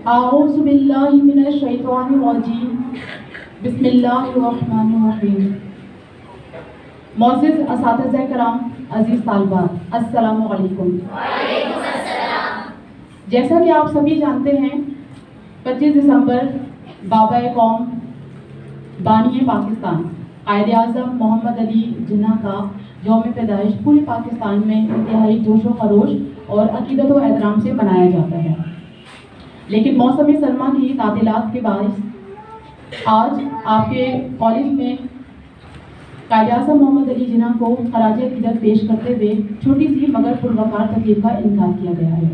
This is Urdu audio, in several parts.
اعوذ باللہ من الشیطان الرجیم بسم اللہ الرحمن الرحیم. معزز اساتذہ کرام، عزیز طالبات، السلام علیکم. جیسا کہ آپ سبھی جانتے ہیں 25 دسمبر بابا قوم بانی پاکستان قائد اعظم محمد علی جناح کا یوم پیدائش پورے پاکستان میں انتہائی جوش و خروش اور عقیدت و احترام سے منایا جاتا ہے. لیکن موسم سرما کی تعطیلات کے باعث آج آپ کے کالج میں قائد اعظم محمد علی جناح کو خراج عقیدت پیش کرتے ہوئے چھوٹی سی مگر پروقار تقریب کا انعقاد کیا گیا ہے.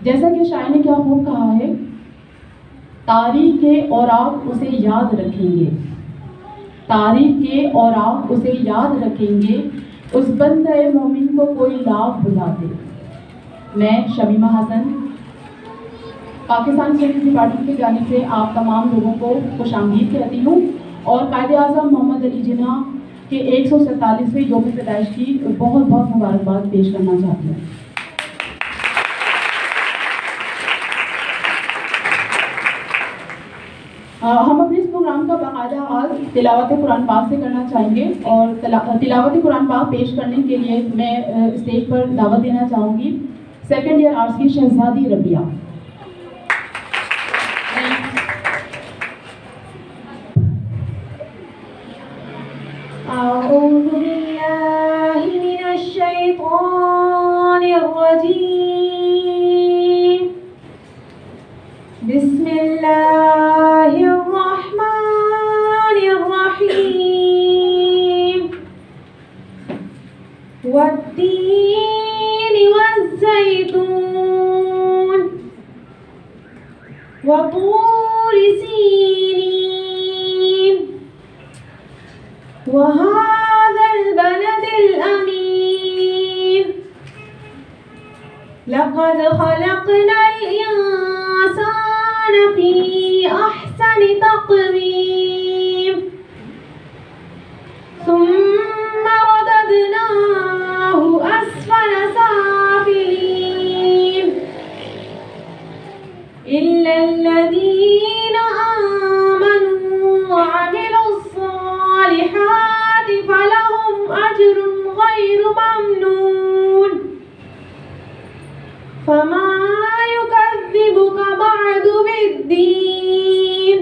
جیسا کہ شاعر نے کیا خوب کہا ہے، تاریخ کے اوراق اسے یاد رکھیں گے، تاریخ کے اوراق اسے یاد رکھیں گے، اس بندہ مومن کو کوئی لاکھ بلا دے. میں شمیمہ حسن پاکستان اسٹڈیز ڈپارٹمنٹ کی جانب سے آپ تمام لوگوں کو خوش آمدید کہتی ہوں اور قائد اعظم محمد علی جناح کے 147ویں یوم پیدائش کی بہت بہت مبارکباد پیش کرنا چاہتی ہوں. ہم اپنے اس پروگرام کا باقاعدہ آغاز تلاوت قرآن پاک سے کرنا چاہیں گے اور تلاوت قرآن پاک پیش کرنے کے لیے میں اسٹیج پر دعوت دینا چاہوں گی سیکنڈ ایئر آرٹس کی شہزادی ربیہ. اعوذ باللہ من الشیطان الرجیم بسم اللہ الرحمن الرحیم والتین والزیتون وطور سینین وهذا البلد الأمين لقد خلقنا الإنسان في أحسن تقويم ثم رددناه أسفل سافلين إلا الذين آمنوا وعملوا الصالحات فلهم أجر غير ممنون فما يكذبك بعد بالدين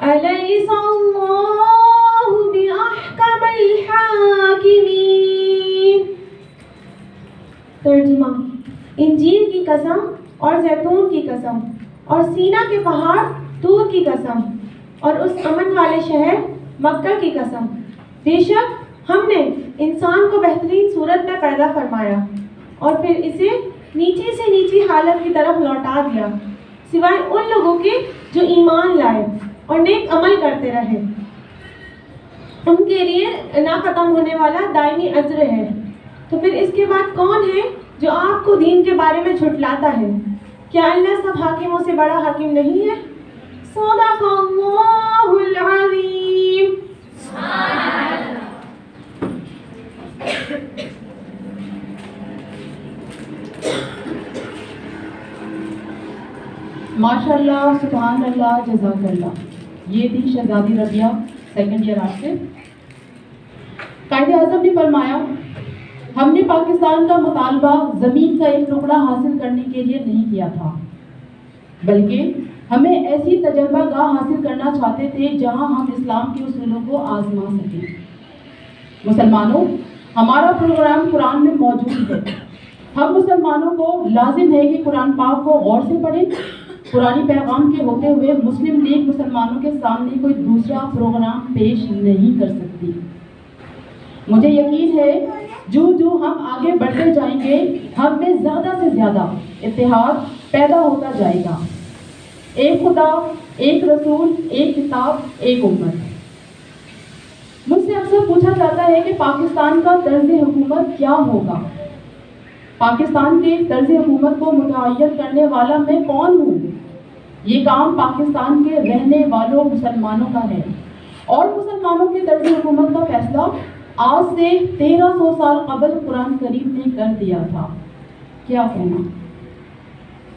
أليس الله بأحكم الحاكمين. ترجمہ: انجیل کی قسم اور زیتون کی قسم اور سینا کے پہاڑ طور کی قسم اور اس امن والے شہر مکہ کی قسم، بے شک ہم نے انسان کو بہترین صورت میں پیدا فرمایا اور پھر اسے نیچی سے نیچی حالت کی طرف لوٹا دیا، سوائے ان لوگوں کے جو ایمان لائے اور نیک عمل کرتے رہے، ان کے لیے نہ ختم ہونے والا دائمی اجر ہے. تو پھر اس کے بعد کون ہے جو آپ کو دین کے بارے میں جھٹلاتا ہے؟ کیا اللہ سب حاکموں سے بڑا حاکم نہیں ہے؟ صدق اللہ العظیم. ماشاء اللہ، سبحان اللہ، جزاک اللہ. یہ تھی شہزادی ربیہ سیکنڈ ایئر آرٹس سے. قائد اعظم نے فرمایا، ہم نے پاکستان کا مطالبہ زمین کا ایک ٹکڑا حاصل کرنے کے لیے نہیں کیا تھا، بلکہ ہمیں ایسی تجربہ گاہ حاصل کرنا چاہتے تھے جہاں ہم اسلام کے اصولوں کو آزما سکیں. مسلمانوں، ہمارا پروگرام قرآن میں موجود ہے. ہم مسلمانوں کو لازم ہے کہ قرآن پاک کو غور سے پڑھیں. قرآنی پیغام کے ہوتے ہوئے مسلم لیگ مسلمانوں کے سامنے کوئی دوسرا پروگرام پیش نہیں کر سکتی. مجھے یقین ہے جو ہم آگے بڑھتے جائیں گے، ہم میں زیادہ سے زیادہ اتحاد پیدا ہوتا جائے گا. ایک خدا، ایک رسول، ایک کتاب، ایک امت. مجھ سے اکثر پوچھا جاتا ہے کہ پاکستان کا طرز حکومت کیا ہوگا. پاکستان کے طرز حکومت کو متعین کرنے والا میں کون ہوں؟ یہ کام پاکستان کے رہنے والوں مسلمانوں کا ہے اور مسلمانوں کے طرز حکومت کا فیصلہ آج سے 1300 سال قبل قرآن کریم نے کر دیا تھا. کیا کہنا؟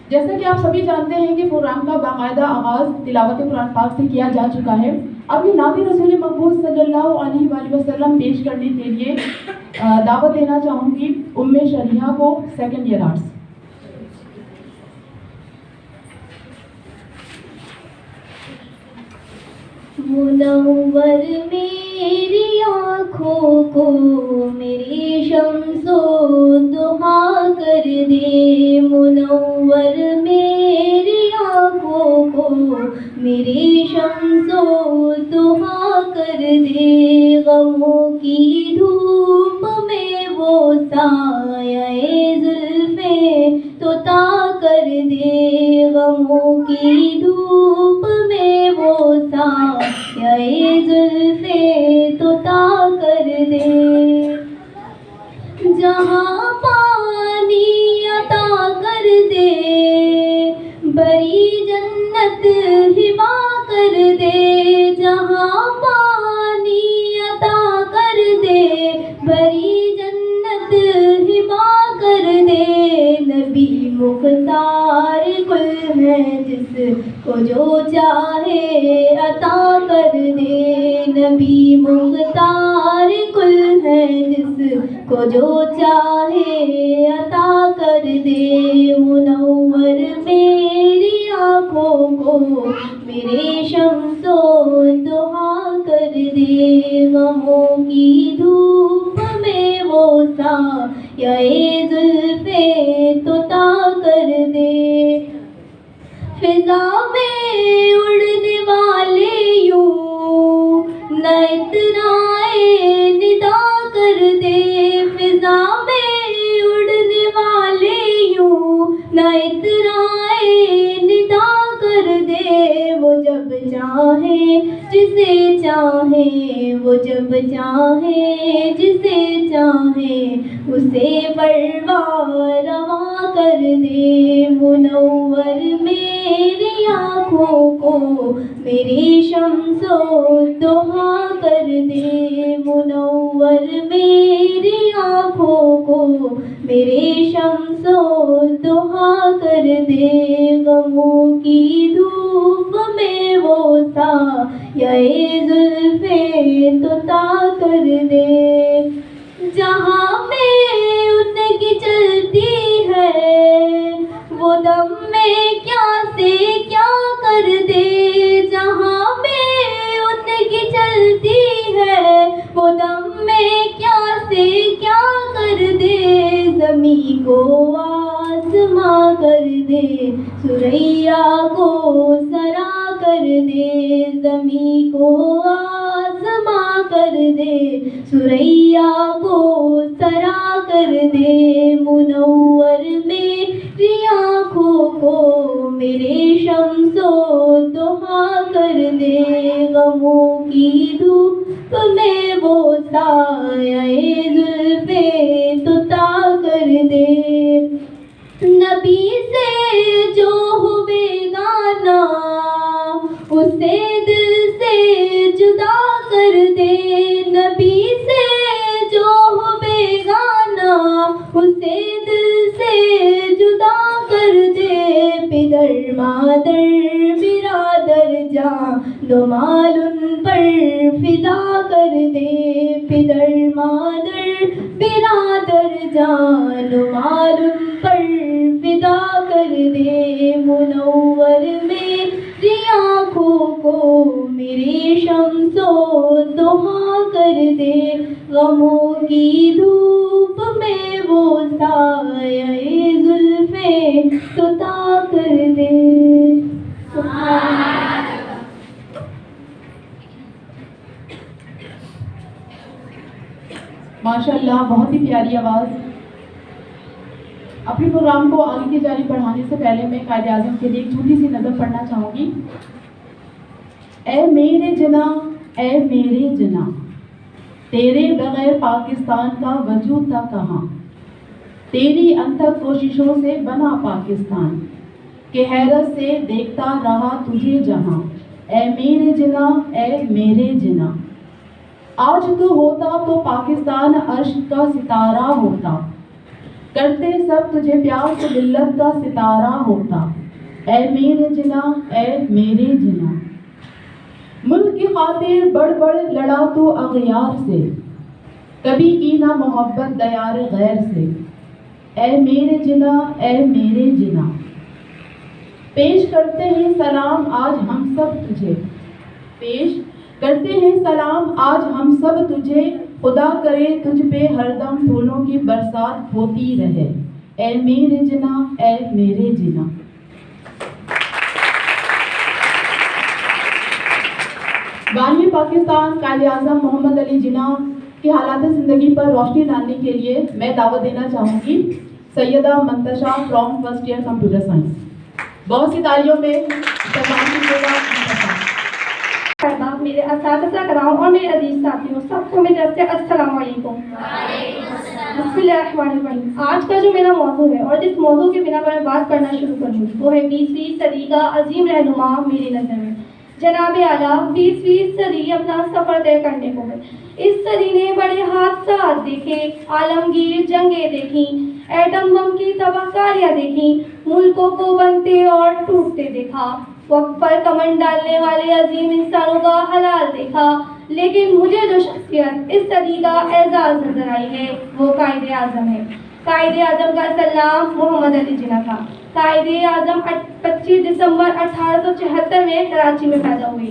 جیسا کہ آپ سبھی جانتے ہیں کہ پروگرام کا باقاعدہ آغاز تلاوت قرآن پاک سے کیا جا چکا ہے. اب یہ نعت رسول مقبول صلی اللہ علیہ وآلہ وسلم پیش کرنے کے لیے دعوت دینا چاہوں گی ام شریحہ کو، سیکنڈ ایئر آرٹس. منور میری آنکھوں کو میری شمس و ضحیٰ کر دے، منور میری آنکھوں کو میری شمس و ضحیٰ کر دے، غموں کی دھوپ میں وہ سایہ زلفیں طوطا کر دے، غموں کی دھوپ میں وہ سایہ زلفیں طوطا کر دے، جہاں پانی عطا کر دے بری جنت ہبا کر دے، جہاں پانی عطا کر دے بری جنت ہبا کر دے، نبی مختار کل ہے جس کو جو چاہے عطا کر دے، نبی مختار کل ہے جس کو جو چاہے عطا کر دے، منور میری آنکھوں کو میرے شمس و ضحیٰ کر دے، غموں کی دھوپ میں وہ سایہ زلفیں طوطا کر دے، فضا میں اڑنے والے یوں نہ اترائے ندا کر دے، فضا میں اڑنے والے یوں نہ اترائے ندا کر دے، وہ جب چاہے جسے چاہے، وہ جب چاہے جسے چاہے اسے پرواں روا کر دے، منور میری آنکھوں کو میری شمس و ضحیٰ کر دے، منور میری آنکھوں کو میری شمس و ضحیٰ کر دے، غموں کی دھوپ میں وہ سایہ زلفیں طوطا کر دے، جہاں میں ان کی چلتی ہے وہ دم میں کیا سے کیا کر دے، جہاں میں ان کی چلتی ہے وہ دم میں کیا سے کیا کر دے، زمین کو آسماں کر دے، ثریا کو سرا کر دے، زمین کو آسماں کر دے، ثریا کو سرا کر دے، منور میری آنکھوں کو میرے شمس و ضحیٰ کر دے، غموں کی دھوپ میں وہ سایہ زلفیں طوطا کر دے، نبی سے جو ہو بیگانہ اسے دل سے جدا کر دے، نبی سے جو ہو بیگانہ اسے دل سے جدا کر دے، پدر مادر برادر جان و مال ان پر فدا کر دے، پدر مادر برادر جان و مال ان پر فدا کر دے، منور میری آنکھوں کو میری شمس و ضحیٰ کر دے، غموں کی دھوپ میں وہ سایہ زلفیں طوطا کر دے. ماشاء اللہ، بہت ہی پیاری آواز. اپنے پروگرام کو آگے کی جانب بڑھانے سے پہلے میں قائد اعظم کے لیے ایک چھوٹی سی نظم پڑھنا چاہوں گی. اے میرے جناح، اے میرے جناح، تیرے بغیر پاکستان کا وجود تھا کہاں، تیری انتھک کوششوں سے بنا پاکستان، کہ حیرت سے دیکھتا رہا تجھے جہاں. اے میرے جناح، اے میرے جناح، آج تو ہوتا تو پاکستان عرش کا ستارہ ہوتا، کرتے سب تجھے پیار تو ملت کا ستارہ ہوتا، اے میرے جنا اے میرے جنا۔ ملک کی خاطر بڑھ بڑھ لڑا تو اغیار سے، کبھی کی نہ محبت دیار غیر سے، اے میرے جنا اے میرے جنا۔ پیش کرتے ہیں سلام آج ہم سب تجھے، پیش کرتے ہیں سلام آج ہم سب تجھے، خدا کرے تجھ پہ ہر دم پھولوں کی برسات ہوتی رہے، اے میرے جنا اے میرے جنا۔ بانی پاکستان قائد اعظم محمد علی جناح کی حالات زندگی پر روشنی ڈالنے کے لیے میں دعوت دینا چاہوں گی Syeda Muntasha from first year computer science. بہت سی تالیوں میں سلام کیجیے گا۔ احباب، میرے اساتذہ کرام اور میرے عزیز ساتھیوں، سب کو میری طرف سے السلام علیکم۔ بسم اللہ الرحمن الرحیم۔ آج کا جو میرا موضوع ہے اور جس موضوع کے بنا پر میں بات کرنا شروع کروں گی وہ ہے 20ویں صدی کا عظیم رہنما میری نظر میں جناب اعلیٰ 20ویں صدی اپنا سفر طے کرنے کو ہے۔ اس صدی نے بڑے حادثات دیکھے، عالمگیر جنگیں دیکھیں، ایٹم بم کی تباہ کاریاں دیکھیں، ملکوں کو بنتے اور ٹوٹتے دیکھا، وقت پر کمند ڈالنے والے عظیم انسانوں کا حلال دیکھا، لیکن مجھے جو شخصیت اس صدی کا اعزاز نظر آئی ہے وہ قائد اعظم ہے۔ قائد اعظم کا اصل نام محمد علی جناح تھا۔ قائد اعظم 25 دسمبر 1876 میں کراچی میں پیدا ہوئے۔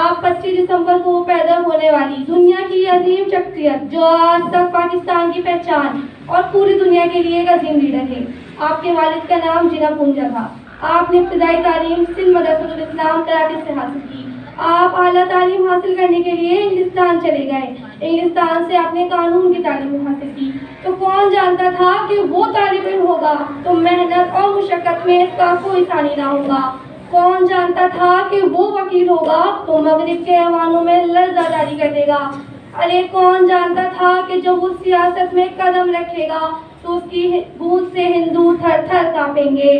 آپ 25 دسمبر کو پیدا ہونے والی دنیا کی عظیم شخصیت جو آج تک پاکستان کی پہچان اور پوری دنیا کے لیے ایک عظیم لیڈر ہے۔ آپ کے والد کا نام جناح پونجا تھا۔ آپ نے ابتدائی تعلیم سندھ مدرسۃ الاسلام کراچی سے حاصل کی۔ آپ اعلیٰ تعلیم حاصل کرنے کے لیے انگلستان چلے گئے۔ انگلستان سے آپ نے قانون کی تعلیم حاصل کی۔ تو کون جانتا تھا کہ وہ طالب علم ہوگا تو محنت اور مشقت میں اس کا کوئی ثانی نہ ہوگا۔ کون جانتا تھا کہ وہ وکیل ہوگا تو مغرب کے ایوانوں میں لرزہ جاری کر دے گا۔ ارے کون جانتا تھا کہ جب وہ سیاست میں قدم رکھے گا تو اس کی بوجھ سے ہندو تھر تھر کانپیں گے۔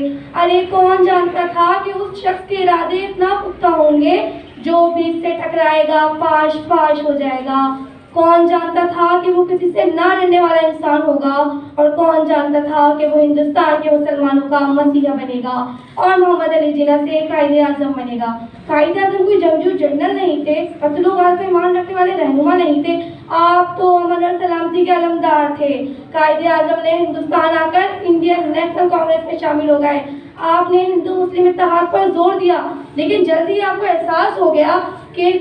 ارے کون جانتا تھا کہ اس شخص کے ارادے اتنا پختہ ہوں گے جو بھی اس سے ٹکرائے گا پاش پاش ہو جائے گا۔ کون جانتا تھا کہ وہ کسی سے نہ ڈرنے والا انسان ہوگا، اور کون جانتا تھا کہ وہ ہندوستان کے مسلمانوں کا مسیحا بنے گا اور محمد علی جناح سے قائد اعظم بنے گا۔ قائد اعظم کوئی جنگجو جنرل نہیں تھے، قتل و غارت پہ ایمان رکھنے والے رہنما نہیں تھے، آپ تو امن اور سلامتی کے علمدار تھے۔ قائد اعظم نے ہندوستان آ کر انڈین نیشنل کانگریس میں شامل ہو گئے۔ آپ نے ہندو مسلم اتحاد پر زور دیا، لیکن جلدی آپ کو احساس ہو گیا کہ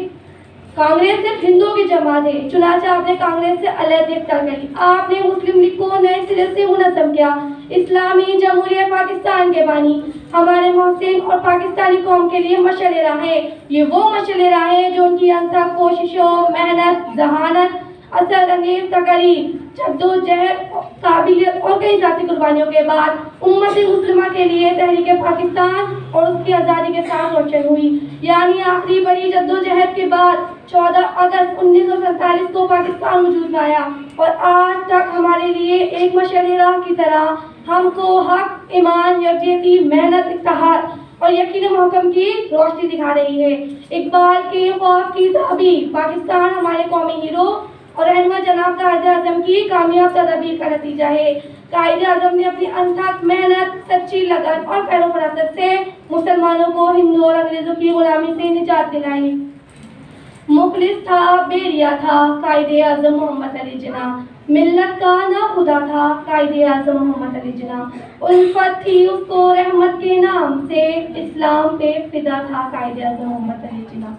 کانگریس صرف ہندوؤں کی جماعت ہے، چنانچہ آپ نے کانگریس سے علیحدگی کری۔ آپ نے مسلم لیگ کو نئے سرے سے منظم کیا۔ اسلامی جمہوریہ پاکستان کے بانی ہمارے محسن اور پاکستانی قوم کے لیے مشعل راہ ہیں۔ یہ وہ مشعل راہ ہیں جو ان کی انتھک کوششوں، محنت، ذہانت، اثر انگیز تقریر، جدوجہد، قابلیت اور کئی ذاتی قربانیوں کے بعد امت مسلمہ کے لیے تحریک پاکستان اور اس کی آزادی کے ساتھ روشن ہوئی۔ یعنی آخری بڑی جدوجہد کے بعد 14 اگست 1947 کو پاکستان وجود میں آیا، اور آج تک ہمارے لیے ایک مشعل راہ کی طرح ہم کو حق، ایمان، یکجہتی، محنت، اتحاد اور یقین محکم کی روشنی دکھا رہی ہے۔ اقبال کے خواب کی تعبیر پاکستان ہمارے قومی ہیرو اور رہنما جناب قائد اعظم کی کامیاب تدابیر کا نتیجہ ہے۔ قائد اعظم نے اپنی انتھک محنت، سچی لگن اور خیر و فراست سے مسلمانوں کو ہندو اور انگریزوں کی غلامی سے نجات دلائی۔ مخلص تھا، بے ریا تھا قائد اعظم محمد علی جناح، ملت کا نہ خدا تھا قائد اعظم محمد علی جناح، الفت تھی اس کو رحمت کے نام سے، اسلام پہ فدا تھا قائد اعظم محمد علی جناح،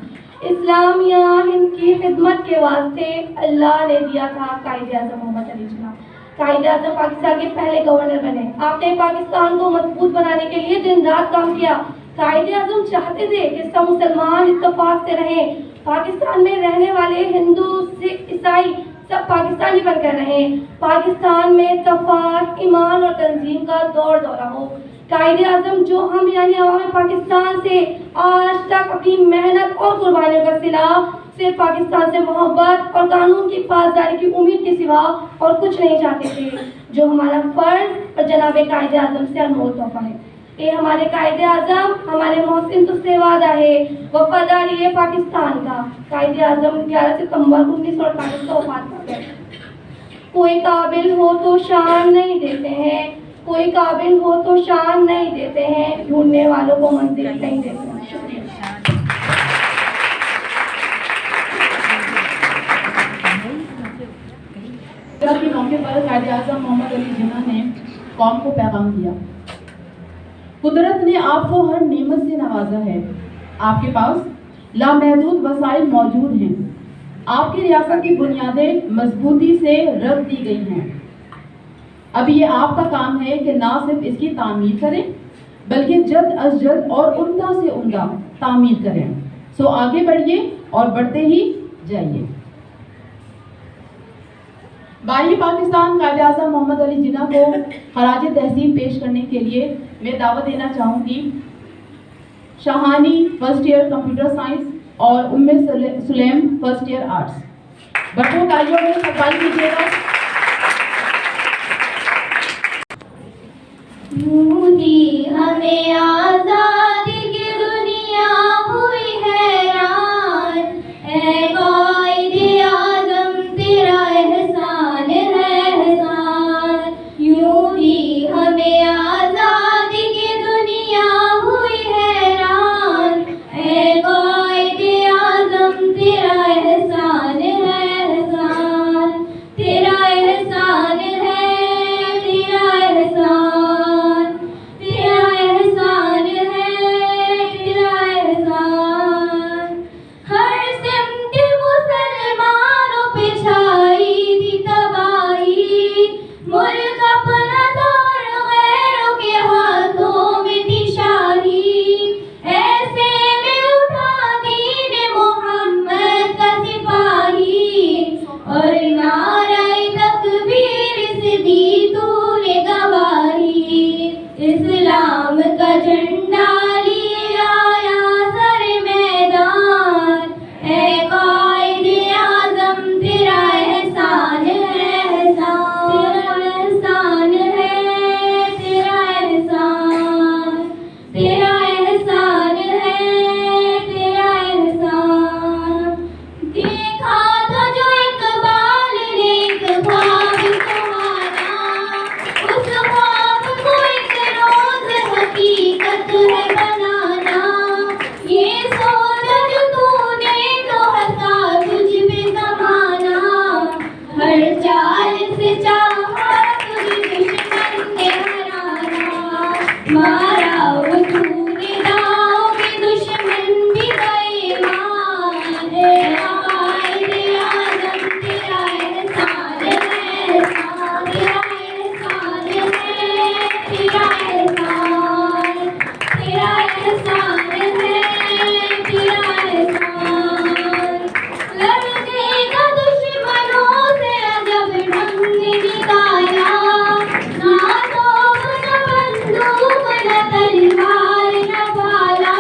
اسلامیہ ہند کی خدمت کے واسطے اللہ نے دیا تھا قائد اعظم محمد علی جناح۔ قائد اعظم پاکستان کے پہلے گورنر بنے۔ آپ نے پاکستان کو مضبوط بنانے کے لیے دن رات کام کیا۔ قائد اعظم چاہتے تھے کہ سب مسلمان اتفاق سے رہیں، پاکستان میں رہنے والے ہندو، سکھ، عیسائی سب پاکستانی بن کر رہیں، پاکستان میں اتفاق، ایمان اور تنظیم کا دور دورہ ہو۔ قائد اعظم جو ہم یعنی عوام پاکستان سے آج تک اپنی محنت اور قربانیوں کا صلہ صرف پاکستان سے محبت اور قانون کی پاسداری کی امید کے سوا اور کچھ نہیں چاہتے تھے، جو ہمارا فرض اور جناب قائد اعظم سے انمول تحفہ ہے۔ اے ہمارے قائد اعظم، ہمارے محسن تجھ سے وعدہ ہے وفاداری ہے پاکستان کا۔ قائد اعظم 11 ستمبر 1948 کو وفات پا گئے۔ کوئی قابل ہو تو شان نہیں دیتے ہیں، کوئی قابل ہو تو شان نہیں دیتے ہیں، ڈھونڈنے والوں کو منزل نہیں دیتے ہیں۔ شکریہ۔ کے موقع پر قائد اعظم محمد علی جناح نے قوم کو پیغام دیا، قدرت نے آپ کو ہر نعمت سے نوازا ہے، آپ کے پاس لامحدود وسائل موجود ہیں، آپ کی ریاست کی بنیادیں مضبوطی سے رکھ دی گئی ہیں، اب یہ آپ کا کام ہے کہ نہ صرف اس کی تعمیر کریں بلکہ جلد از جلد اور عمدہ سے عمدہ تعمیر کریں۔ سو آگے بڑھیے اور بڑھتے ہی جائیے۔ باری پاکستان قائد اعظم محمد علی جناح کو خراج تحسین پیش کرنے کے لیے میں دعوت دینا چاہوں گی Shahani first year computer science اور ام سلیم فرسٹ ایئر آرٹس۔ بھرپور تالیوں میں استقبال کیجیے گا۔ مودی ہمیں آزادی کی دنیا ہوئی حیران، اے قائد اعظم تیرا احسان ہے احسان، یوں بھی ہمیں آزادی کی دنیا ہوئی حیران، اے قائد اعظم تیرا احسان ہے احسان، تیرا احسان ہے، تیرا احسان، اسلام کا جھنڈا لے آیا سر میدان، اے قائد اعظم تیرا احسان ہے احسان، تیرا احسان ہے، تیرا احسان، تیرا احسان ہے، تیرا احسان، دیکھا تھا جو اقبال نے ایک خواب تمہارا، اس خواب کو حقیقت ہے بنانا، یہ سوچا جو تو نے تو ہنسا تجھ پہ زمانہ، ہر چال سے چاہا تجھ دشمن نے ہرانا، مارا وہ تو نے داؤ میں دشمن بھی گئے مان، اے قائد اعظم تیرا احسان ہے احسان، تیرا احسان ہے، تیرا احسان، تیرا احسان ہے، تیرا احسان، لڑنے کا دشمنوں سے عجب ڈھنگ نکالا، نہ توپ نہ بندوق نہ تلوار نہ بھالا،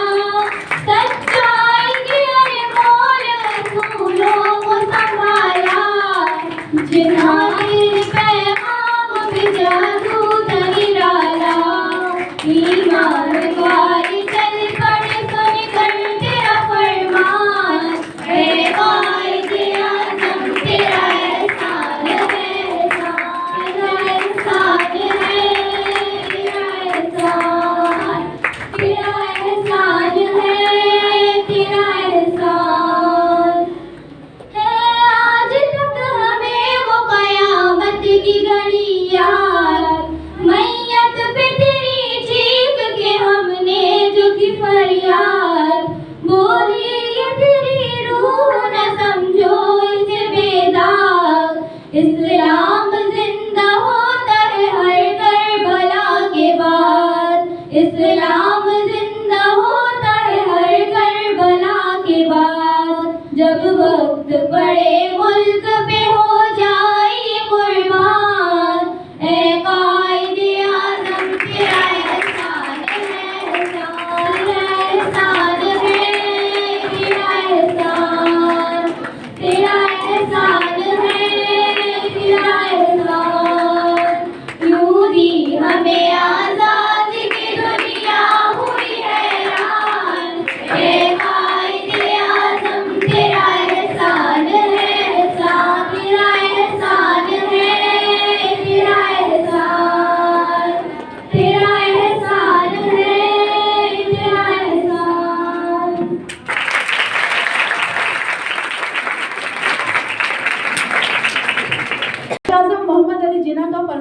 سچائی کے انمول اصولوں کو سنبھالا، جناح کے پیغام پہ جادو نرالا، ایمان والے چل پڑ سن کر تیرا فرمان، اے قائد اعظم تیرا احسان ہے احسان، تیرا احسان ہے، تیرا احسان، تیرا احسان ہے، تیرا احسان ہے، آج تک ہمیں وہ قیامت کی گھڑی یاد، میت پہ تیری چیخ کے ہم نے جو کی فریاد، بولی یہ تیری روح نہ سمجھو اسے بیدار، اسلام زندہ ہوتا ہے ہر کربلا کے بعد، اسلام زندہ ہوتا ہے ہر کربلا کے بعد، جب وقت پڑے ملک پہ ہو جائے قربان، اے قائد اعظم تیرا احسان ہے احسان، تیرا احسان ہے، تیرا احسان، تیرا احسان ہے، تیرا احسان، یوں بھی ہمیں آزادی کی دنیا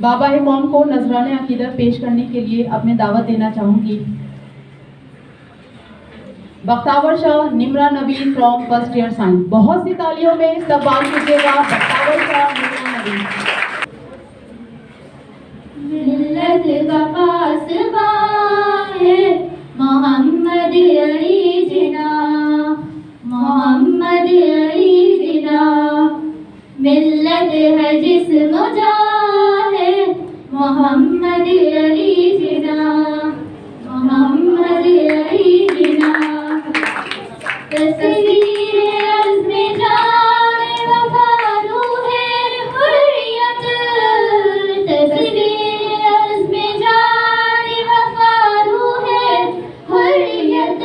بابا قوم کو نذرانہ عقیدت پیش کرنے کے لیے اپنے دعوت دینا چاہوں گی. بختاور شاہ نمرا نوید فرام فرسٹ ایئر سائنس. بہت سی تالیوں میں استقبال کیجیے گا بختاور شاہ نمرا نوید. ملت کا پاسباں ہے محمد علی جناح، محمد علی جناح. ملت ہے جسم جاں ہے محمد علی جناح، محمد علی جناح. تصویر عزم جان وفا روح حریت، تصویر عزم جان وفا روح حریت.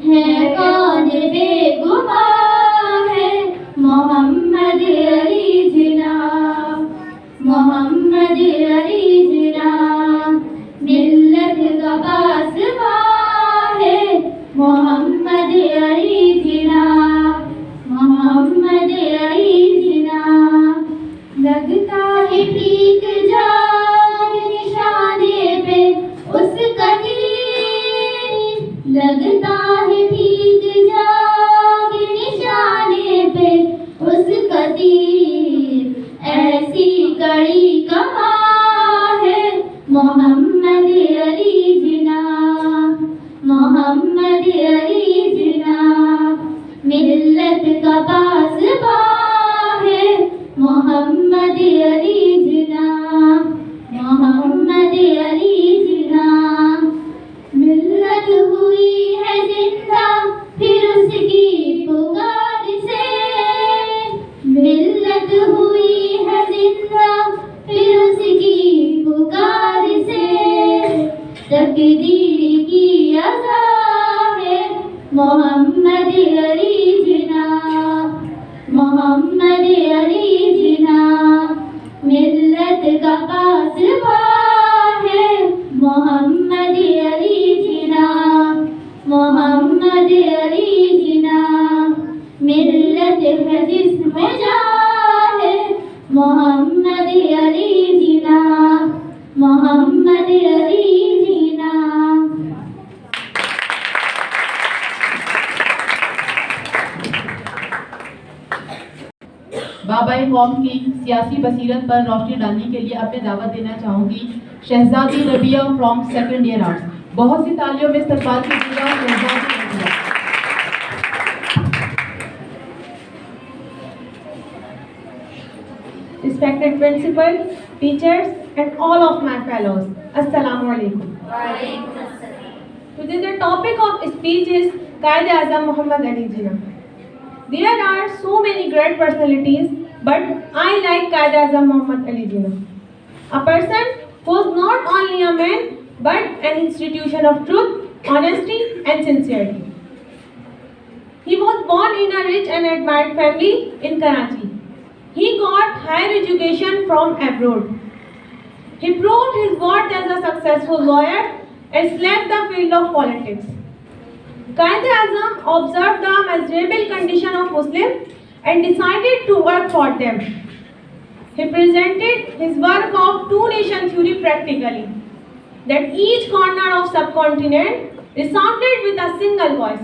ہے کون بے گماں ہے محمد علی جناح، محمد علی جناح. ملت کا پاسباں ہے محمد علی جناح، محمد علی جناح. لگتا ہے ٹھیک جائے نشانے پہ اس کا تیر، لگتا ہے ٹھیک جائے نشانے پہ اس کا تیر. ایسی کڑی کماں ہے محمد علی جناح، محمد علی جناح. ملت کا پاسباں ہے محمد علی جناح، محمد علی جناح. ملت ہوئی ہے زندہ پھر اس کی پکار سے، ملت ہوئی ہے زندہ پھر اس کی پکار سے. تقدیر کی عزا ہے محمد علی جناح، محمد علی جناح. ملت کا پاسباں ہے محمد علی جناح، محمد علی جناح. ملت ہے جسم جاں ہے محمد علی جناح، محمد علی جناح. بابا قوم کی سیاسی بصیرت پر روشنی ڈالنے کے لیے اپنے دعوت دینا چاہوں گی شہزادی ربیہ فرام سیکنڈ ایئر آرٹس. بہت سی تالیوں میں استقبال کیجیے گا شہزادی ربیہ. Respected principal, teachers and all of my fellows, Assalamu alaikum. Today the topic of speech is Quaid-e-Azam Muhammad Ali Jinnah. There are so many great personalities, but I like Quaid-e-Azam Muhammad Ali Jinnah. A person who is not only a man, but an institution of truth, honesty and sincerity. He was born in a rich and admired family in Karachi. He got higher education from abroad. He proved his worth as a successful lawyer and left the field of politics. Quaid-e-Azam observed the miserable condition of Muslims and decided to work for them. He presented his work of two-nation theory practically, that each corner of subcontinent resounded with a single voice.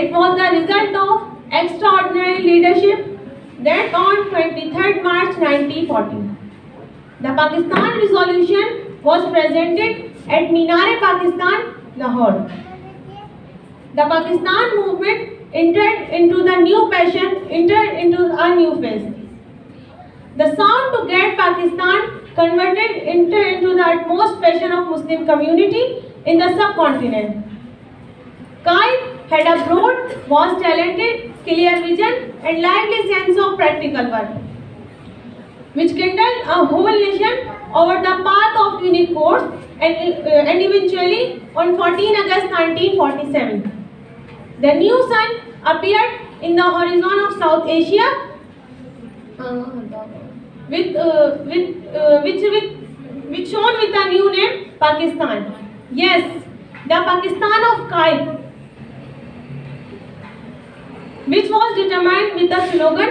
It was the result of extraordinary leadership that on 23rd March 1940, the Pakistan Resolution was presented at Minar-e-Pakistan, Lahore. The Pakistan movement entered into a new phase. The sound to get Pakistan converted into the utmost passion of Muslim community in the subcontinent. Quaid had a broad, vast, talented, clear vision and lively sense of practical work, which kindled a whole nation over the path of unique course and eventually on 14 August 1947, the new sun appeared in the horizon of South Asia, which shone with a new name, Pakistan. Yes, the Pakistan of Quaid. which was determined with the slogan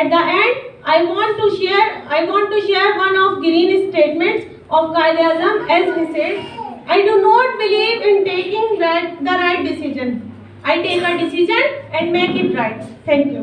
At the end, I want to share one of Green's statements of Qaid-e-Azam, as he said, I do not believe in taking the right decision. I take a decision and make it right. Thank you.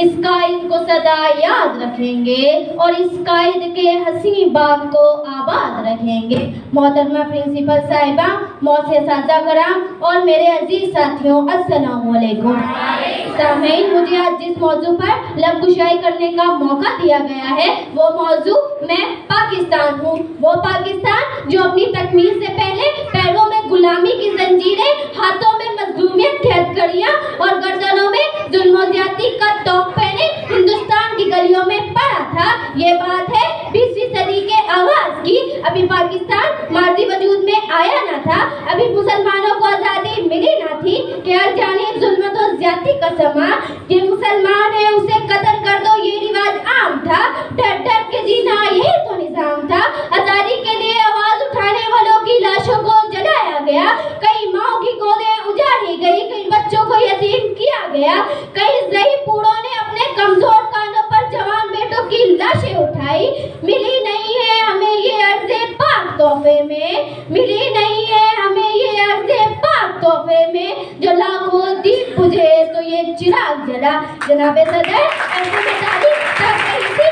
اس قائد کو سدا یاد رکھیں گے اور اس قائد کے حسین باب کو آباد رکھیں گے۔ محترمہ پرنسپل صاحبہ، موسیقی اساتذہ کرام اور میرے عزیز ساتھیوں، السلام علیکم۔ سامعین، مجھے آج جس موضوع پر لب کشائی کرنے کا موقع دیا گیا ہے وہ موضوع میں پاکستان ہوں، وہ پاکستان جو اپنی تکمیل سے پہلے پیروں میں غلامی کی زنجیریں، ہاتھوں میں مظلومیت کی ہتھکڑیاں اور گردنوں میں ظلم و زیادتی کا توق پہنے ہندوستان کی گلیوں میں پڑا تھا۔ یہ بات ہے 20ویں صدی کے آغاز کی۔ ابھی پاکستان ماضی وجود میں آیا نہ تھا، ابھی مسلمانوں کو آزادی ملی نہ تھی کہ ہر جانب ظلمت و زیادتی کا سما، یہ مسلمان ہے اسے قتل کر دو، یہ رواج عام تھا۔ ڈر ڈر کے جینا یہی تو نظام تھا۔ آزادی کے لیے آواز اٹھانے والوں کی لاشوں کو جلایا گیا، کئی ماؤں کی گودیں اجاڑی گئی، کئی بچوں کو یتیم کیا گیا، کئی ضعیف بوڑھوں نے اپنے کمزور کانوں پر جوان بیٹوں کی لاشیں اٹھائی۔ ملی نہیں ہے ہمیں یہ عرض پاک تحفے میں، ملی نہیں ہے ہمیں یہ عرض پاک تحفے میں، جو لاکھوں دیپ بجھے تو یہ چراغ جلا۔ جناب صدر، ایسے میں تعریف کر رہی تھی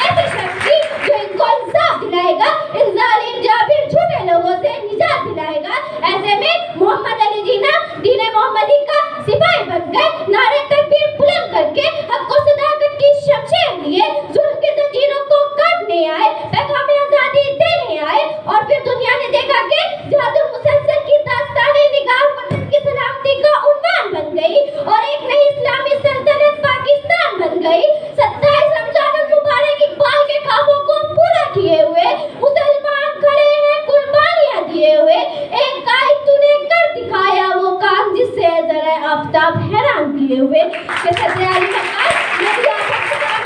ایسے شخص کی جو ان کو انصاف دلائے گا، ان ظالم جابر جھوٹے لوگوں سے نجات دلائے گا۔ ایسے میں محمد علی جناح دین محمدی کا سپاہی بن گئے، نعرے تکبیر بلند کر کے حق و صداقت کی شمشیر لیے ظلم کی زنجیروں کو کاٹنے آئے، پیغام آزادی دینے آئے، اور پھر دنیا نے دیکھا کہ جادو مسلسل کی داستان نگار وطن کی سلامتی کا عنوان بن گئی اور ایک نئی اسلامی سلطنت پاکستان بن گئی۔ 27 رمضان المبارک اقبال کے خوابوں کو پورا کیے ہوئے مسلمان کھڑے ہیں قربانیاں دیے ہوئے، ایک قائد تو نے کر دکھایا وہ کام جس سے ذرا آفتاب حیران کیے ہوئے کہ صدر علی مقام نبی آسمان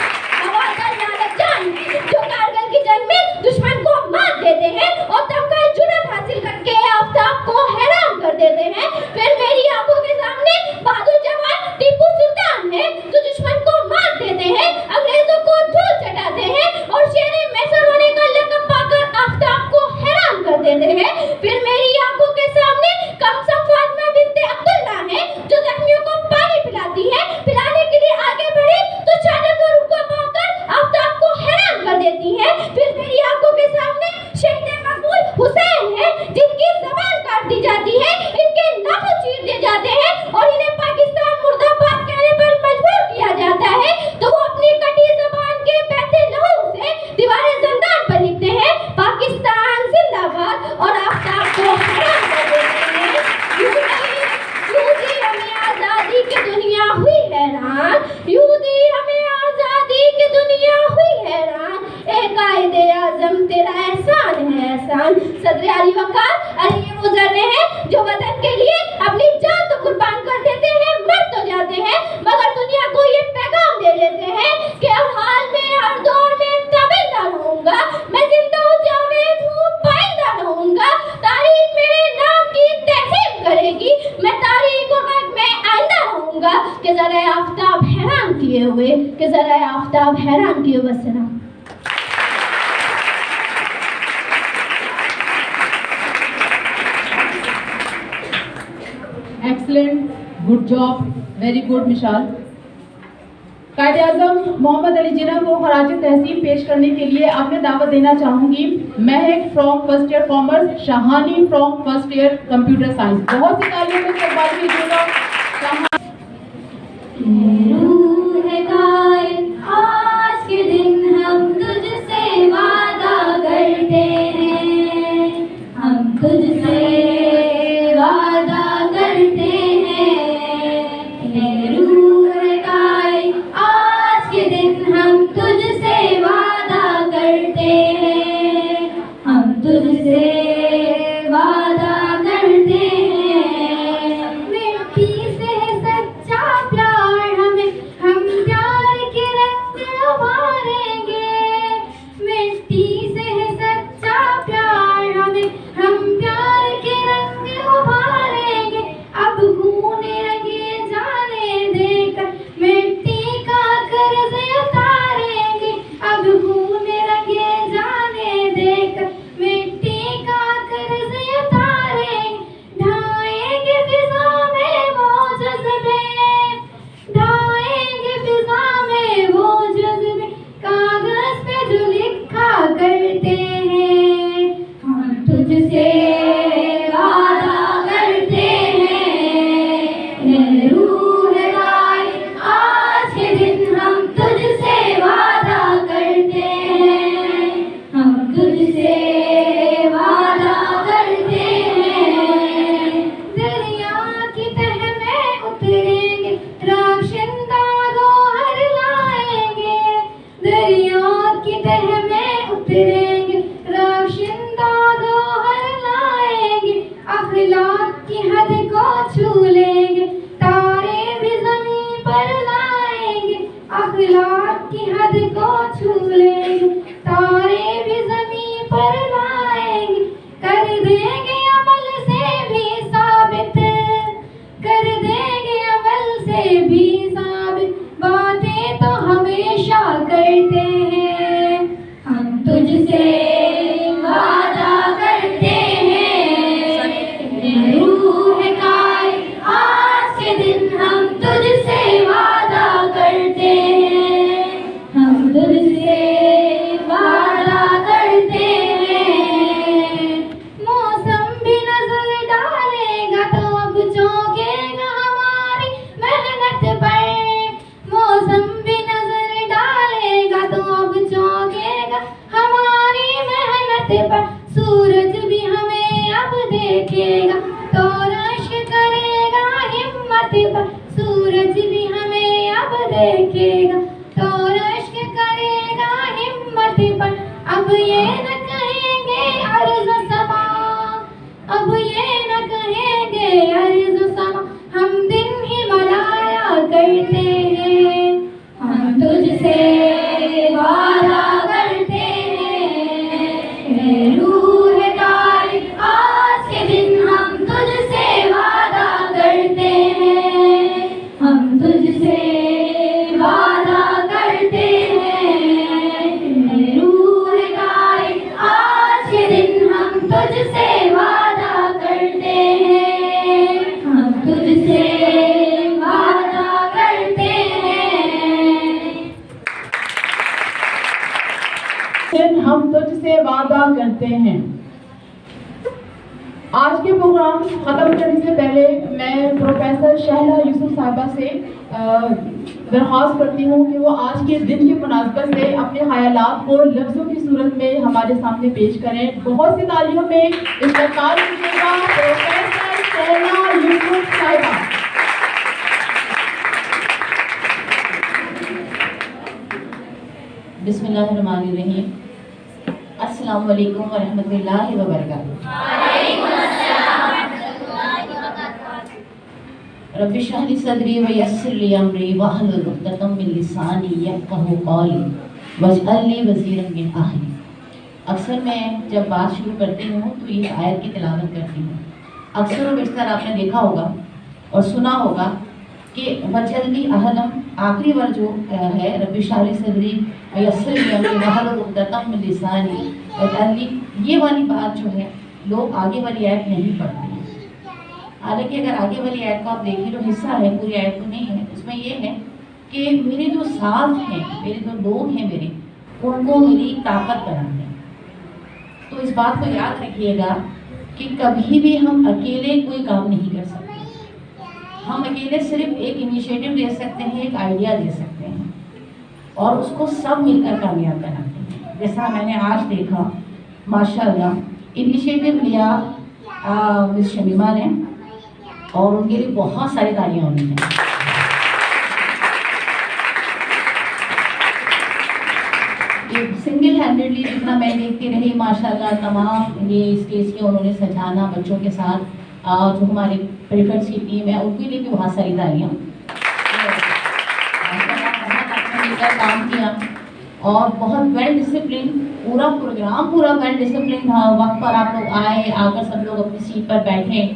نوازا لالت جان جو کارگل کی جنگ میں دشمن کو مات دیتے ہیں اور تمغہ جرأت حاصل کر کے آفتاب کو حیران کر دیتے ہیں۔ پھر میری آنکھوں کے سامنے بہادر جوان ٹیپو سلطان ہے جو دشمن کو مات دیتے ہیں، انگریزوں کو دھول چٹاتے ہیں اور شیر میسر ہونے کا لقب پا کر آفتاب کو حیران کر دیتے ہیں۔ پھر میری آنکھوں کے سامنے کمسم فاطمہ بنت عبداللہ ہے جو زخمیوں کو پانی پلاتی ہے، پلانے کے لیے آگے بڑھی تو شہادت اور رکوع پا کر آفتاب کو حیران کر دیتی ہے۔ پھر میری آنکھوں کے سامنے شہید مقبول حسین ہے جن کی زبان کاٹ دی جاتی ہے، ان کے ناخن چیر دیے جاتے ہیں اور انہیں پاکستان مرد آباد کہنے پر مجبور کیا جاتا ہے، تو وہ اپنی کٹی زبان کے بہتے لہو سے دیوار زندان پر لکھتے ہیں پاکستان زندہ باد اور آفتاب کو حیران کر دیتے ہیں۔ یوں دی ہمیں آزادی کی دنیا ہوئی حیران، یوں دی ہمیں آزادی کی دنیا ہوئی حیران، اے قائد اعظم تیرا احسان ہے احسان۔ صدر علی وقار، ارے یہ وہ ذرے ہیں جو وطن کے لیے اپنی جان تو قربان کر دیتے ہیں، مر تو جاتے ہیں، مگر دنیا کو یہ پیغام دے دیتے ہیں کہ ہر حال میں ہر دور میں تابندہ رہوں گا، میں زندہ ہوں جاوید ہوں پائندہ رہوں گا، تاریخ میرے نام کی تحسین کرے گی، میں تاریخ و وقت میں آئندہ رہوں گا۔ کہ ذرا آفتاب حیران کیے ہوئے، کہ ذرا آفتاب حیران کیے ہوئے۔ السلام۔ Excellent, good job, very good Mishal. Quaid Azam محمد علی جناح کو خراج تحسین پیش کرنے کے لیے آپ میں دعوت دینا چاہوں گی۔ Mehak from first year commerce, Shahani from first year computer science. بہت سی تعلیموں میں استقبال کیجیے گا۔ آج کے دن ہم تجھ سے وعدہ کرتے ہیں، ہم تجھ سے وعدہ کرتے ہیں، اے روح قائد آج کے دن ہم تجھ سے وعدہ کرتے ہیں، ہم تجھ سے وعدہ کرتے ہیں، مٹی سے سچا پیار ہمیں دیں گے عمل سے بھی ثابت، کر دیں گے عمل سے بھی ثابت، باتیں تو ہمیشہ کرتے ہیں، ہم تجھ سے وعدہ کرتے ہیں، روح کائے آج کے دن ہم تجھ سے وعدہ کرتے ہیں، ہم تجھ سے وعدہ کرتے ہیں، موسم بھی نظر ڈالے گا تو اب چونکے گا ہماری محنت پر، موسم بھی نظر ڈالے گا تو اب چونکے گا ہماری محنت پر، سورج بھی ہمیں اب دیکھے گا تو رشک کرے گا ہمت پر، سورج بھی ہمیں اب دیکھے گا تو رشک کرے گا ہمت پر، اب یہ نہ کہیں گے عرض و سما، اب یہ نہ کہیں گے عرض و سما، ہم دن ہی ملایا کرتے ہیں، ہم تجھ سے وعدہ کرتے ہیں، روح تاریخ آج کے دن ہم تجھ سے وعدہ کرتے ہیں، ہم تجھ سے وعدہ کرتے ہیں، روح تاریخ آج کے دن ہم تجھ سے وعدہ کرتے ہیں، ہم تجھ سے وعدہ کرتے ہیں، ہم تجھ سے وعدہ کرتے ہیں۔ آج کے پروگرام ختم کرنے سے پہلے میں پروفیسر شہلا یوسف صاحبہ سے درخواست کرتی ہوں کہ وہ آج کے دن کی مناسبت سے اپنے خیالات کو لفظوں کی صورت میں ہمارے سامنے پیش کریں۔ بہت سی تالیوں میں استقبال کیجیے گا پروفیسر شہلا یوسف صاحبہ۔ بسم اللہ الرحمن الرحیم۔ السلام علیکم ورحمۃ اللہ وبرکاتہ۔ رب اشرح لی صدری ویسر لی امری واحلل عقدۃ من لسانی یفقہوا قولی واجعل لی وزیرا من اہلی۔ اکثر میں جب بات شروع کرتی ہوں تو یہ آیت کی تلاوت کرتی ہوں۔ اکثر و بیشتر آپ نے دیکھا ہوگا اور سنا ہوگا کہ وجلدی اہلم آخری بار جو ہے رب اشرح لی صدری ویسر لی امری واحلل عقدۃ من لسانی واجعل لی، یہ والی بات جو ہے لوگ آگے والی آیت نہیں پڑھتے ہیں۔ حالانکہ اگر آگے والی آیت کو آپ دیکھیں جو حصہ ہے، پوری آیت تو نہیں ہے، اس میں یہ ہے کہ میرے جو ساتھ ہیں، میرے جو لوگ ہیں میرے، ان کو میری طاقت بناتے ہیں۔ تو اس بات کو یاد رکھیے گا کہ کبھی بھی ہم اکیلے کوئی کام نہیں کر سکتے۔ ہم اکیلے صرف ایک انیشیٹو دے سکتے ہیں، ایک آئیڈیا دے سکتے ہیں اور اس کو سب مل کر کامیاب بناتے ہیں۔ جیسا میں نے آج دیکھا ماشاءاللہ انیشیٹو لیا مس شمیمہ نے، اور ان کے لیے بہت ساری تالیاں ہونی ہیں۔ سنگل ہینڈیڈلی جتنا میں دیکھتی رہی ماشاءاللہ تمام یہ اسٹیج کے انہوں نے سجانا بچوں کے ساتھ، جو ہمارے پریفیکٹس کی ٹیم ہے ان کے لیے بھی بہت ساری تالیاں۔ مل کر کام کیا اور بہت ویل ڈسپلن، پورا پروگرام پورا ویل ڈسپلن تھا، وقت پر آپ لوگ آئے، آ کر سب لوگ اپنی سیٹ پر بیٹھے۔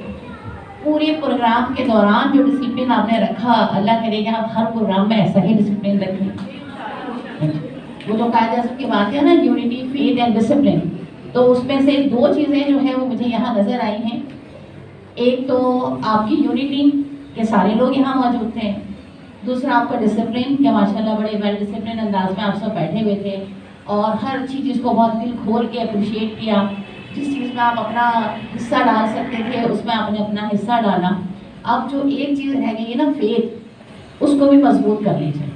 پورے پروگرام کے دوران جو ڈسپلن آپ نے رکھا، اللہ کرے کہ آپ ہر پروگرام میں ایسا ہی ڈسپلن رکھیں۔ وہ جو قائد اعظم کی بات ہے نا، یونٹی فیتھ اینڈ ڈسپلن، تو اس میں سے دو چیزیں جو ہیں وہ مجھے یہاں نظر آئی ہیں۔ ایک تو آپ کی یونٹی کہ سارے لوگ یہاں موجود تھے، دوسرا آپ کا ڈسپلن کہ ماشاءاللہ بڑے ویل ڈسپلن انداز میں آپ سب بیٹھے ہوئے تھے اور ہر اچھی چیز کو بہت دل کھول کے اپریشیٹ کیا۔ جس چیز میں آپ اپنا حصہ ڈال سکتے تھے اس میں آپ نے اپنا حصہ ڈالا۔ اب جو ایک چیز رہ گئی ہے نا فیتھ، اس کو بھی مضبوط کر لیجیے،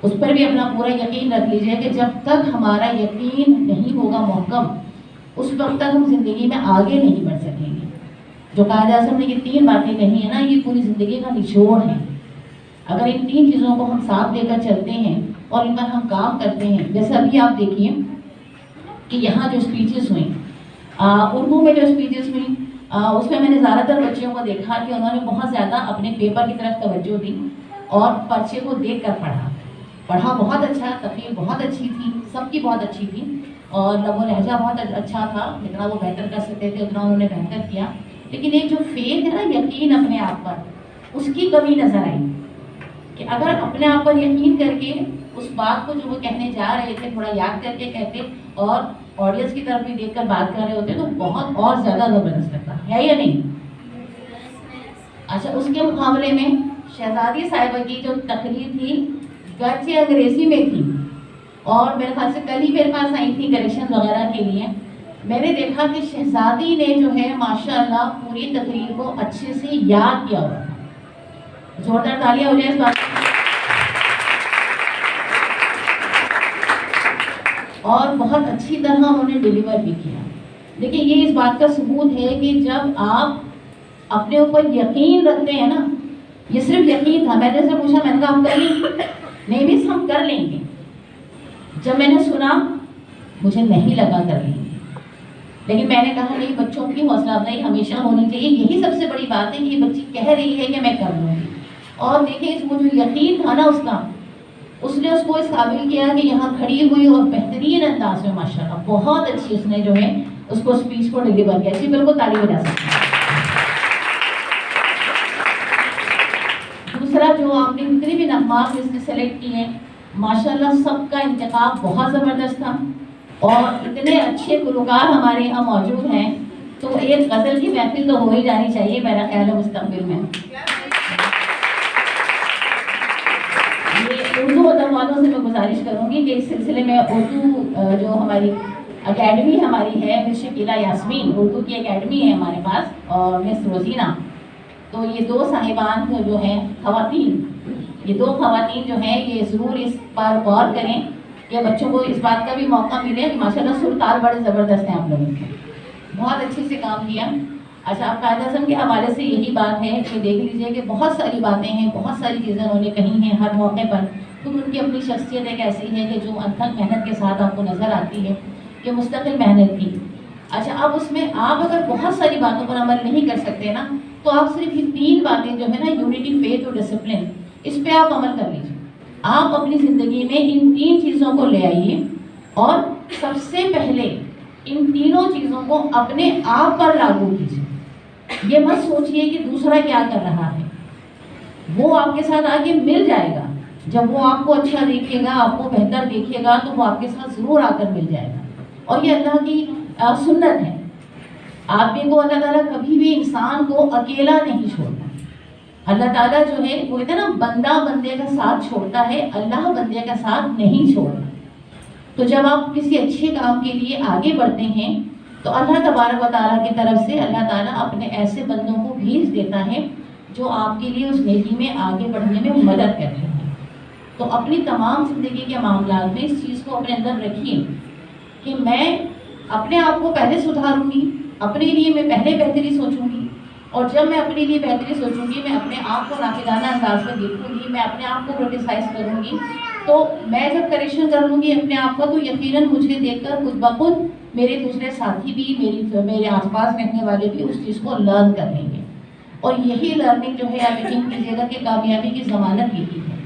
اس پر بھی اپنا پورا یقین رکھ لیجیے کہ جب تک ہمارا یقین نہیں ہوگا محکم، اس وقت تک ہم زندگی میں آگے نہیں بڑھ سکیں گے۔ جو قائد اعظم نے یہ 3 باتیں کہی ہیں نا، یہ پوری زندگی کا نچوڑ ہے۔ اگر ان 3 چیزوں کو ہم ساتھ لے کر چلتے ہیں اور ان پر ہم کام کرتے ہیں، جیسے ابھی آپ دیکھیے کہ یہاں جو اسپیچز ہوئیں، اردو میں جو اسپیچز ہوئیں، اس میں نے زیادہ تر بچوں کو دیکھا کہ انہوں نے بہت زیادہ اپنے پیپر کی طرف توجہ دی اور پرچے کو دیکھ کر پڑھا بہت اچھا، تقریر بہت اچھی تھی، سب کی بہت اچھی تھی، اور لب و لہجہ بہت اچھا تھا، جتنا وہ بہتر کر سکتے تھے اتنا انہوں نے بہتر کیا، لیکن ایک جو فیتھ ہے نا، یقین اپنے آپ پر، اس کی کمی نظر آئی کہ اگر اپنے آپ پر یقین کر کے اس بات کو جو وہ کہنے جا رہے تھے تھوڑا یاد کر کے کہتے اور آڈینس کی طرف بھی دیکھ کر بات کر رہے ہوتے تو بہت اور زیادہ زبردست لگتا ہے یا نہیں؟ اچھا، اس کے مقابلے میں شہزادی صاحبہ کی جو تقریر تھی گرچہ انگریزی میں تھی اور میرے خیال سے کل ہی میرے پاس آئی تھی کریکشن وغیرہ کے لیے، میں نے دیکھا کہ شہزادی نے جو ہے ماشاءاللہ پوری تقریر کو اچھے سے یاد کیا ہوا تھا. زوردار تالیاں ہو جائے اس بات کی. اور بہت اچھی طرح انہوں نے ڈیلیور بھی کیا. دیکھیں یہ اس بات کا ثبوت ہے کہ جب آپ اپنے اوپر یقین رکھتے ہیں نا، یہ صرف یقین تھا. میں نے سے پوچھا، میں نے کہا آپ کر لیں گے؟ نہیں مس ہم کر لیں گے. جب میں نے سنا مجھے نہیں لگا کر لیں گے، لیکن میں نے کہا نہیں، بچوں کی حوصلہ افزائی ہمیشہ ہونی چاہیے. یہی سب سے بڑی بات ہے کہ یہ بچی کہہ رہی ہے کہ میں کر لوں گی. اور دیکھیں اس کو جو یقین تھا نا اس کا، اس نے اس کو اس قابل کیا کہ یہاں کھڑی ہوئی اور بہترین انداز میں ماشاءاللہ بہت اچھی اس نے جو ہے اس کو اسپیچ کو ڈیلیور کیا. جی بالکل تالی بجا سکتے ہیں. دوسرا جو آپ نے جتنے بھی نغمات اس نے سلیکٹ کیے ہیں ماشاءاللہ سب کا انتخاب بہت زبردست تھا، اور اتنے اچھے گلوکار ہمارے یہاں موجود ہیں تو ایک غزل کی محفل تو ہو ہی جانی چاہیے میرا خیال ہے مستقبل میں. یہ اردو ادب والوں سے میں گزارش کروں گی کہ اس سلسلے میں اردو جو ہماری اکیڈمی ہماری ہے، مس شکیلہ یاسمین اردو کی اکیڈمی ہے ہمارے پاس، اور مس روزینہ، تو یہ دو صاحبان جو ہیں خواتین، یہ دو خواتین جو ہیں یہ ضرور اس پر غور کریں کہ بچوں کو اس بات کا بھی موقع ملے. ماشاءاللہ سر تال بڑے زبردست ہیں آپ لوگوں کے، بہت اچھے سے کام کیا. اچھا، آپ قائد اعظم کے حوالے سے یہی بات ہے کہ دیکھ لیجئے کہ بہت ساری باتیں ہیں، بہت ساری چیزیں انہوں نے کہی ہیں ہر موقع پر. خود ان کی اپنی شخصیت ایک ایسی ہے کہ جو انتھک محنت کے ساتھ آپ کو نظر آتی ہے، کہ مستقل محنت کی. اچھا، اب اس میں آپ اگر بہت ساری باتوں پر عمل نہیں کر سکتے نا، تو آپ صرف یہ 3 باتیں جو ہے نا، یونٹی، فیتھ اور ڈسپلن، اس پہ آپ عمل کر لیجیے. آپ اپنی زندگی میں ان 3 چیزوں کو لے آئیے، اور سب سے پہلے ان تینوں چیزوں کو اپنے آپ پر لاگو کیجیے. یہ مت سوچئے کہ دوسرا کیا کر رہا ہے، وہ آپ کے ساتھ آگے مل جائے گا. جب وہ آپ کو اچھا دیکھے گا، آپ کو بہتر دیکھے گا، تو وہ آپ کے ساتھ ضرور آ کر مل جائے گا. اور یہ اللہ کی سنت ہے. آدمی کو اللہ تعالیٰ کبھی بھی انسان کو اکیلا نہیں چھوڑتا. اللہ تعالیٰ جو ہے وہ کہتے ہیں نا، بندہ بندے کا ساتھ چھوڑتا ہے، اللہ بندے کا ساتھ نہیں چھوڑتا. تو جب آپ کسی اچھے کام کے لیے آگے بڑھتے ہیں تو اللہ تبارک و تعالیٰ کی طرف سے اللہ تعالیٰ اپنے ایسے بندوں کو بھیج دیتا ہے جو آپ کے لیے اس نیکی میں آگے بڑھنے میں مدد کرتے ہیں. تو اپنی تمام زندگی کے معاملات میں اس چیز کو اپنے اندر رکھیے کہ میں اپنے آپ کو پہلے سدھاروں گی، اپنے لیے میں پہلے بہتری سوچوں گی، اور جب میں اپنے لیے بہتری سوچوں گی، میں اپنے آپ کو ناقدانہ انداز میں دیکھوں گی، میں اپنے آپ کو کرٹیسائز کروں گی، تو میں جب کریکشن کر لوں گی اپنے آپ کا، تو یقیناً مجھے دیکھ کر خود بخود میرے دوسرے ساتھی بھی، میرے آس پاس رہنے والے بھی اس چیز کو لرن کر لیں گے. اور یہی لرننگ جو ہے آپ یقین کیجیے گا کہ کامیابی کی ضمانت یہی ہے.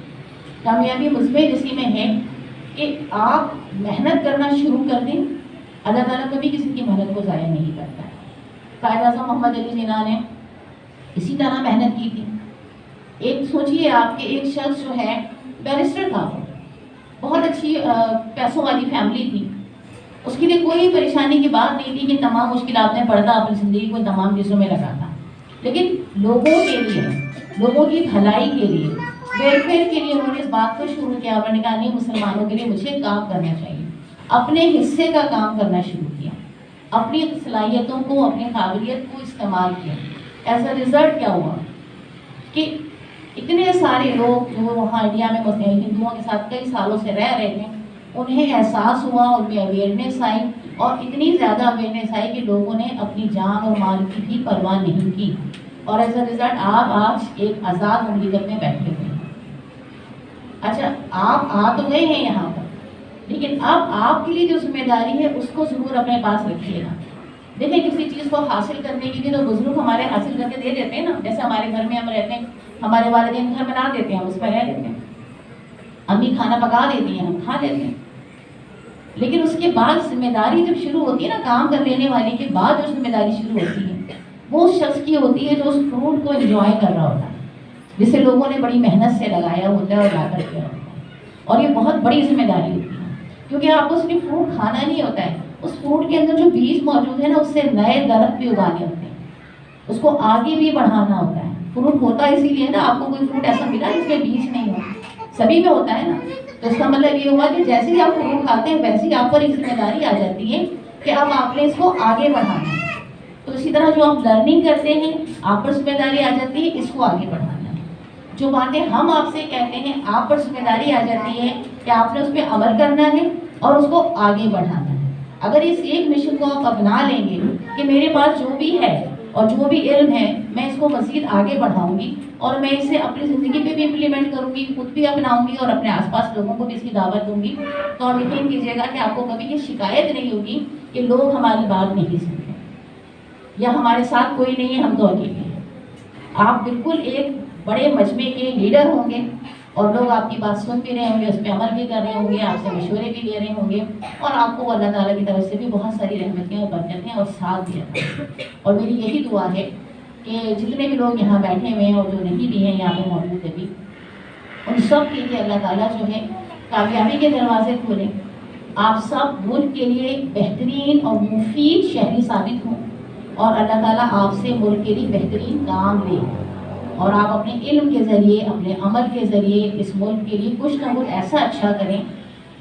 کامیابی مضمر اسی میں ہے کہ آپ محنت کرنا شروع کر دیں. اللہ تعالیٰ کبھی کسی کی محنت کو ضائع نہیں کرتا ہے. قائد اعظم محمد علی جناح نے اسی طرح محنت کی تھی. ایک سوچئے آپ کہ ایک شخص جو ہے بیرسٹر تھا، بہت اچھی پیسوں والی فیملی تھی، اس کے لیے کوئی پریشانی کی بات نہیں تھی کہ تمام مشکلات میں پڑتا اپنی زندگی کو تمام چیزوں میں لگاتا، لیکن لوگوں کے لیے، لوگوں کی بھلائی کے لیے، ویلفیئر کے لیے انہوں نے اس بات کو شروع کیا. انہوں نے کہا نہیں، مسلمانوں کے لیے مجھے کام کرنا چاہیے. اپنے حصے کا کام کرنا شروع کیا، اپنی صلاحیتوں کو، اپنی قابلیت کو استعمال کیا. ایز اے ریزلٹ کیا ہوا کہ اتنے سارے لوگ جو وہاں انڈیا میں ہندوؤں کے ساتھ کئی سالوں سے رہ رہے تھے، انہیں احساس ہوا، ان میں اویئرنیس آئی، اور اتنی زیادہ اویئرنیس آئی کہ لوگوں نے اپنی جان اور مال کی بھی پرواہ نہیں کی. اور ایز اے ریزلٹ آپ آج ایک آزاد مملکت میں بیٹھے ہوئے ہیں. اچھا، آپ آ تو گئے ہیں یہاں پر، لیکن اب آپ کے لیے جو ذمہ داری ہے اس کو ضرور اپنے پاس رکھیے گا. دیکھیں کسی چیز کو حاصل کرنے کے لیے تو بزرگ ہمارے حاصل کر کے دے دیتے ہیں نا. جیسے ہمارے گھر میں ہم رہتے ہیں، ہمارے والدین گھر بنا دیتے ہیں، ہم اس پر رہ لیتے ہیں. امی کھانا پکا دیتی ہیں، ہم کھا لیتے ہیں. لیکن اس کے بعد ذمہ داری جب شروع ہوتی ہے نا، کام کر لینے والے کے بعد جو ذمہ داری شروع ہوتی ہے وہ اس شخص کی ہوتی ہے جو اس فروٹ کو انجوائے کر رہا ہوتا ہے، جسے لوگوں نے بڑی محنت سے لگایا ہوتا ہے اور لا کر کیا ہوتا ہے. اور یہ بہت بڑی ذمہ داری ہوتی ہے، کیونکہ آپ کو صرف فروٹ کھانا نہیں ہوتا ہے، اس فروٹ کے اندر جو بیج موجود ہے نا، اس سے نئے درخت بھی اگانے ہوتے ہیں، اس کو آگے بھی بڑھانا ہوتا ہے. فروٹ ہوتا اسی لیے نا، آپ کو کوئی فروٹ ایسا ملا جس میں بیج نہیں ہو، سبھی میں ہوتا ہے نا. تو اس کا مطلب یہ ہوا کہ جیسے ہی آپ فروٹ کھاتے ہیں ویسے ہی آپ پر ایک ذمہ داری آ جاتی ہے کہ اب آپ نے اس کو آگے بڑھانا ہے. تو اسی طرح جو آپ لرننگ کرتے ہیں آپ پر ذمہ داری آ جاتی ہے اس کو آگے بڑھانا ہے. جو باتیں ہم آپ سے کہتے ہیں آپ پر ذمہ داری آ جاتی ہے کہ آپ نے اس پہ عمل کرنا ہے اور اس کو آگے بڑھانا ہے. اگر اس ایک مشن کو آپ اپنا لیں گے کہ میرے پاس جو بھی ہے اور جو بھی علم ہے میں اس کو مزید آگے بڑھاؤں گی اور میں اسے اپنی زندگی پہ بھی امپلیمنٹ کروں گی، خود بھی اپناؤں گی اور اپنے آس پاس لوگوں کو بھی اس کی دعوت دوں گی، تو آپ یقین کیجیے گا کہ آپ کو کبھی یہ شکایت نہیں ہوگی کہ لوگ ہماری بات نہیں سنتے یا ہمارے ساتھ کوئی نہیں ہے، ہم تو اکیلے ہیں. آپ بالکل ایک بڑے مجمع کے لیڈر ہوں گے اور لوگ آپ کی بات سن بھی رہے ہوں گے، اس پہ عمل بھی کر رہے ہوں گے، آپ سے مشورے بھی لے رہے ہوں گے، اور آپ کو اللہ تعالیٰ کی طرف سے بھی بہت ساری رحمتیں اور برکتیں اور ساتھ دیا تھا. اور میری یہی دعا ہے کہ جتنے بھی لوگ یہاں بیٹھے ہوئے ہیں اور جو نہیں بھی ہیں یہاں پہ موجود ہے بھی، ان سب کے لیے اللہ تعالیٰ جو ہے کامیابی کے دروازے کھولیں. آپ سب ملک کے لیے بہترین اور مفید شہری ثابت ہوں اور اللہ تعالیٰ آپ سے ملک کے لیے بہترین کام لے اور آپ اپنے علم کے ذریعے اپنے عمل کے ذریعے اس ملک کے لیے کچھ نہ کچھ ایسا اچھا کریں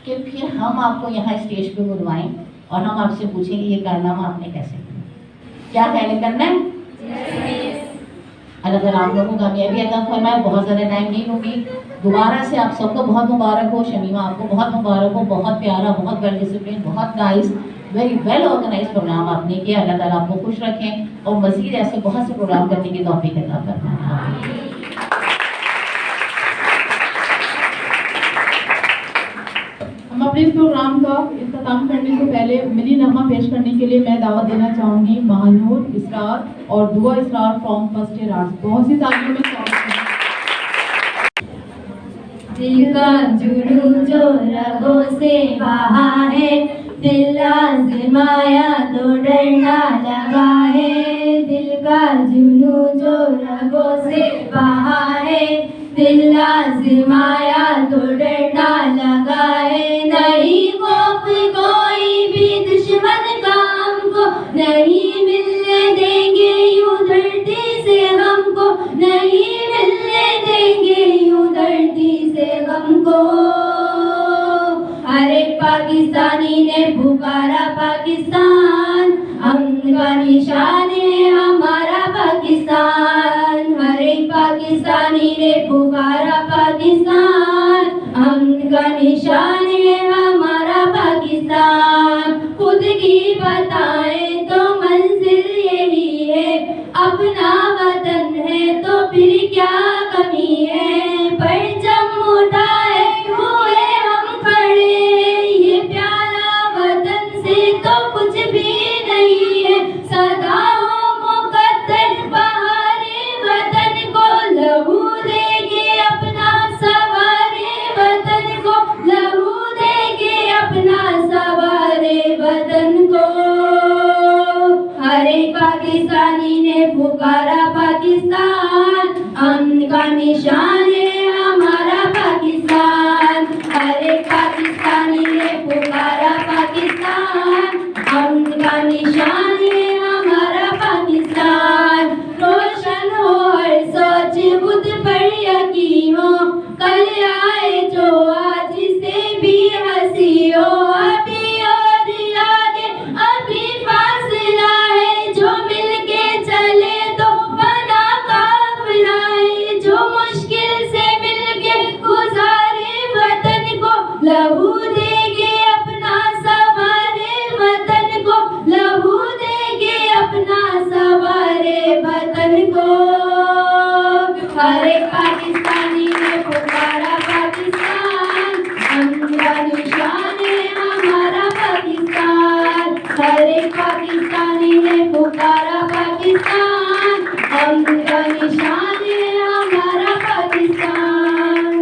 کہ پھر ہم آپ کو یہاں اسٹیج پہ بلوائیں اور ہم آپ سے پوچھیں کہ یہ کارنامہ آپ نے کیسے کیا. کیا خیال کرنا ہے؟ اللہ تعالیٰ آپ لوگوں کو کامیابی عطا فرمائے. بہت زیادہ ٹائم نہیں ہوگی. دوبارہ سے آپ سب کو بہت مبارک ہو. شمیمہ آپ کو بہت مبارک ہو. بہت پیارا، بہت ویل ڈسپلن، بہت nice, very well organise programme آپ نے کیا. اللہ تعالیٰ آپ کو خوش رکھیں اور مزید ایسے بہت سے پروگرام کرنے کی توفیق عطا فرمائے. ہم اپنے اس پروگرام کا اختتام کرنے سے پہلے ملی نغمہ پیش کرنے کے لیے میں دعوت دینا چاہوں گی مہانور، اسرار اور دعا اسرار فرام فرسٹ ایئر آرٹس. بہت سی تعلیموں میں سوالات ہیں. دل کا جنون جو رگوں سے بہا ہے، دل آزمایا تو ڈرنا لگا ہے. دل کا جنون جو رگوں سے بہا ہے، دل آزمایا تو ڈرنا لگا ہے. نہیں خوف کوئی بھی دشمن کا ہم کو، نہیں ملنے دیں گے یوں دھرتی سے غم کو، نہیں ملنے دیں گے یوں دھرتی سے غم کو. ہر ایک پاکستانی نے پکارا پاکستان، امن کا نشان ہے ہمارا پاکستان. ہر ایک پاکستانی نے پکارا پاکستان، امن کا نشان ہے ہمارا پاکستان. خود کی بتائیں تو منزل یہی ہے، اپنا وطن ہے تو پھر کیا کمی ہے. پرچم اٹھائے ہوئے ہم کھڑے ہیں، یہ پیارا وطن سے تو کچھ بھی نہیں ہے. سدا ہو مقدر بہارے وطن کو، لہو دے گے اپنا سوارے وطن کو، لہو دے گے اپنا سوارے وطن کو. ہر ایک پاکستانی نے پکارا پاکستان، امن کا نشان ہے ہمارا پاکستان. ہر ایک پاکستانی نے پکارا پاکستان، امن کا نشان ہے ہمارا پاکستان. روشن ہو ہر سوچ، خود پر یقین ہو، کل آئے جو آج سے بھی ہنسی ہو. ابھی اور آگے ابھی فاصلہ ہے، جو مل کے چلے تو بنا قافلہ ہے. جو مشکل سے مل کے گزارے وطن کو، لہو دے گے اپنا سوارے وطن کو، لہو دے گے اپنا سوارے وطن کو. ہر ایک پاکستانی نے پکارا پاکستان، امن کا نشان ہے ہمارا پاکستان. ہر ایک پاکستانی نے پکارا پاکستان، امن کا نشان ہے ہمارا پاکستان.